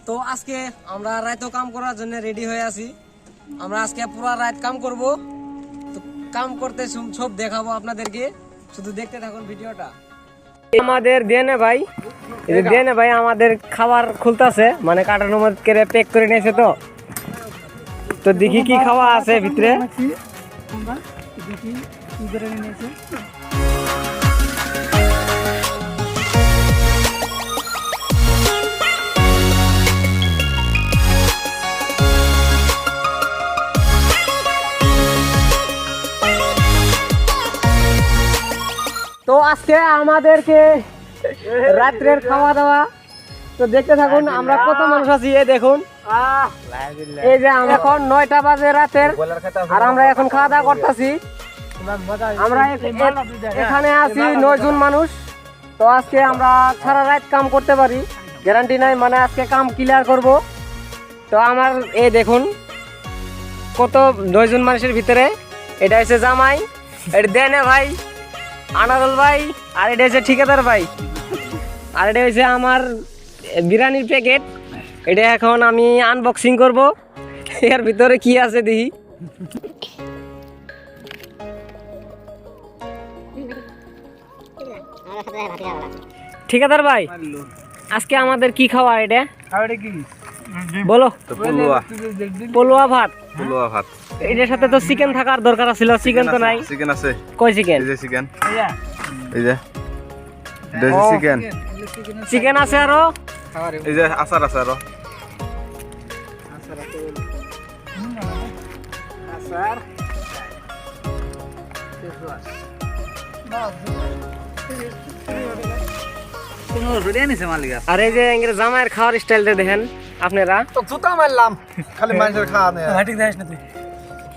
তো আজকে আমরা রাতেও কাম করার জন্য রেডি হয়ে আছি। আমরা আজকে পুরো রাত কাম করব। তো কাম করতে সব দেখাবো আপনাদেরকে, শুধু দেখতে থাকুন ভিডিওটা। আমাদের দেনে ভাই আমাদের খাবার খুলতেছে, মানে কাটানোর মধ্যে প্যাক করে নিয়েছে। তো দেখি কি খাওয়া আছে ভিতরে। তো আজকে আমাদেরকে রাত্রের খাওয়া দাওয়া তো দেখতে থাকুন। আমরা কত মানুষ আছি এই দেখুন। এই যে এখন 9টা বাজে রাতের, আর আমরা এখন খাওয়া দাওয়া করতেছি। আমরা এখানে আছি 9 জন মানুষ। তো আজকে আমরা সারা রাত কাম করতে পারি, গ্যারান্টি নাই, মানে আজকে কাম ক্লিয়ার করব। তো আমার এই দেখুন কত 9 জন মানুষের ভিতরে এটা হচ্ছে জামাই, এটা দেনে ভাই, আনারুল ভাই, আর এটা হচ্ছে ঠিকাদার ভাই, আর এটা হচ্ছে আমার বিরিয়ানির প্যাকেট। এটা এখন আমি আনবক্সিং করব, এর ভিতরে কি আছে দেখি। ঠিকাদার ভাই, আজকে আমাদের কি খাওয়া এটা বলো? পোলোয়া ভাত। এটার সাথে তো চিকেন থাকার দরকার ছিল, চিকেন তো নাই। চিকেন আছে। কই চিকেন? এই যে চিকেন, চিকেন আছে, আরো এই যে আচার আছে, আরো আর এই যে জামাইয়ের খাওয়ার স্টাইলটা দেখেন আপনারা। তো জুতা মারলাম খালি মানুষের খাওয়া নেই।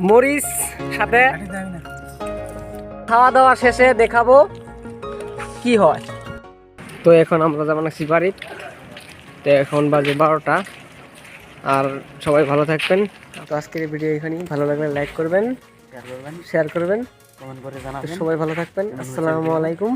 মরিচ সাথে খাওয়া দাওয়া শেষে দেখাবো কি হয়। তো এখন আমরা যাবো না সিপারিত। তো এখন বাজে 12টা। আর সবাই ভালো থাকবেন। তো আজকের ভিডিও এখানেই, ভালো লাগলে লাইক করবেন, শেয়ার করবেন, কমেন্ট করে জানাবেন। সবাই ভালো থাকবেন। আসসালামু আলাইকুম।